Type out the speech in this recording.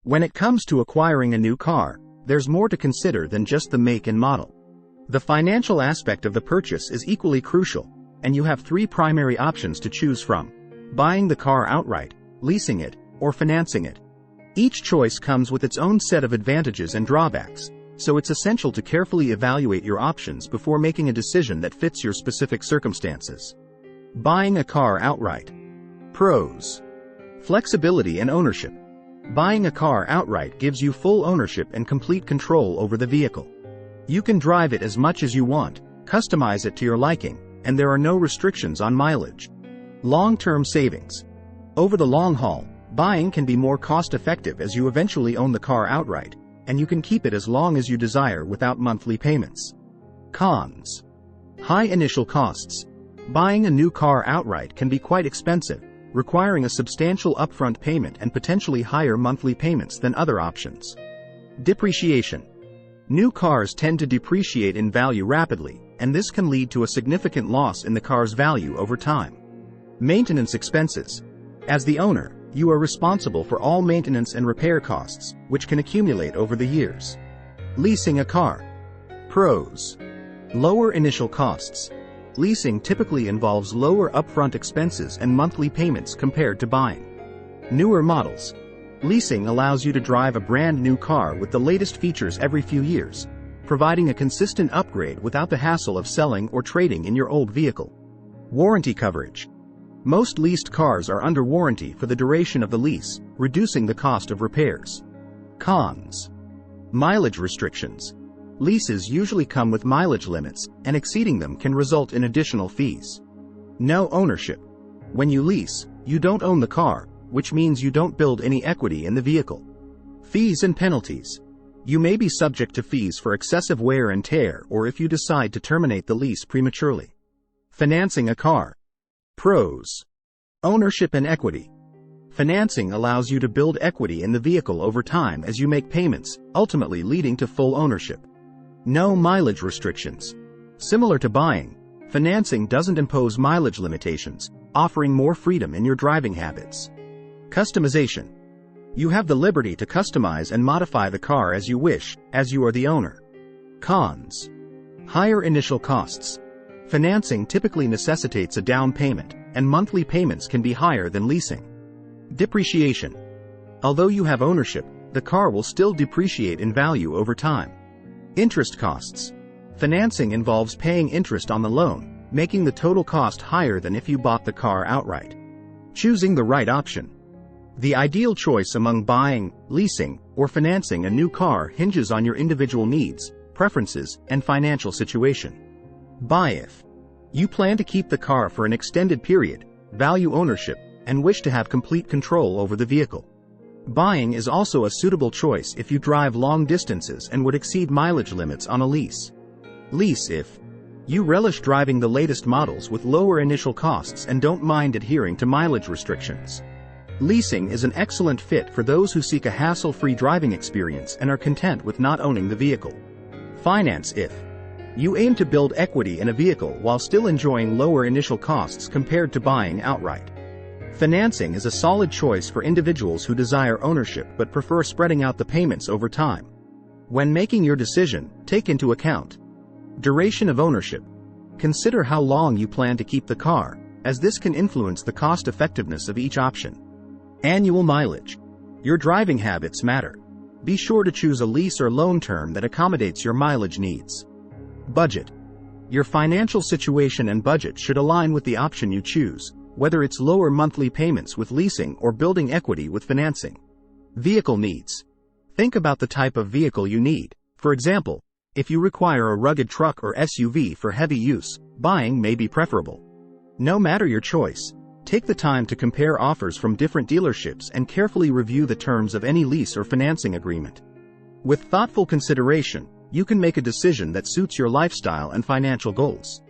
When it comes to acquiring a new car, there's more to consider than just the make and model. The financial aspect of the purchase is equally crucial, and you have three primary options to choose from: buying the car outright, leasing it, or financing it. Each choice comes with its own set of advantages and drawbacks, so it's essential to carefully evaluate your options before making a decision that fits your specific circumstances. Buying a car outright. Pros: flexibility and ownership. Buying a car outright gives you full ownership and complete control over the vehicle. You can drive it as much as you want, customize it to your liking, and there are no restrictions on mileage. Long-term savings. Over the long haul, buying can be more cost-effective as you eventually own the car outright, and you can keep it as long as you desire without monthly payments. Cons. High initial costs. Buying a new car outright can be quite expensive, requiring a substantial upfront payment and potentially higher monthly payments than other options. Depreciation. New cars tend to depreciate in value rapidly, and this can lead to a significant loss in the car's value over time. Maintenance expenses. As the owner, you are responsible for all maintenance and repair costs, which can accumulate over the years. Leasing a car. Pros. Lower initial costs. Leasing typically involves lower upfront expenses and monthly payments compared to buying. Newer models. Leasing allows you to drive a brand new car with the latest features every few years, providing a consistent upgrade without the hassle of selling or trading in your old vehicle. Warranty coverage. Most leased cars are under warranty for the duration of the lease, reducing the cost of repairs. Cons. Mileage restrictions. Leases usually come with mileage limits, and exceeding them can result in additional fees. No ownership. When you lease, you don't own the car, which means you don't build any equity in the vehicle. Fees and penalties. You may be subject to fees for excessive wear and tear or if you decide to terminate the lease prematurely. Financing a car. Pros. Ownership and equity. Financing allows you to build equity in the vehicle over time as you make payments, ultimately leading to full ownership. No mileage restrictions. Similar to buying, financing doesn't impose mileage limitations, offering more freedom in your driving habits. Customization. You have the liberty to customize and modify the car as you wish, as you are the owner. Cons. Higher initial costs. Financing typically necessitates a down payment, and monthly payments can be higher than leasing. Depreciation. Although you have ownership, the car will still depreciate in value over time. Interest costs. Financing involves paying interest on the loan, making the total cost higher than if you bought the car outright. Choosing the right option. The ideal choice among buying, leasing, or financing a new car hinges on your individual needs, preferences, and financial situation. Buy if you plan to keep the car for an extended period, value ownership, and wish to have complete control over the vehicle. Buying is also a suitable choice if you drive long distances and would exceed mileage limits on a lease. Lease if you relish driving the latest models with lower initial costs and don't mind adhering to mileage restrictions. Leasing is an excellent fit for those who seek a hassle-free driving experience and are content with not owning the vehicle. Finance if you aim to build equity in a vehicle while still enjoying lower initial costs compared to buying outright. Financing is a solid choice for individuals who desire ownership but prefer spreading out the payments over time. When making your decision, take into account duration of ownership. Consider how long you plan to keep the car, as this can influence the cost-effectiveness of each option. Annual mileage. Your driving habits matter. Be sure to choose a lease or loan term that accommodates your mileage needs. Budget. Your financial situation and budget should align with the option you choose, whether it's lower monthly payments with leasing or building equity with financing. Vehicle needs. Think about the type of vehicle you need. For example, if you require a rugged truck or SUV for heavy use, buying may be preferable. No matter your choice, take the time to compare offers from different dealerships and carefully review the terms of any lease or financing agreement. With thoughtful consideration, you can make a decision that suits your lifestyle and financial goals.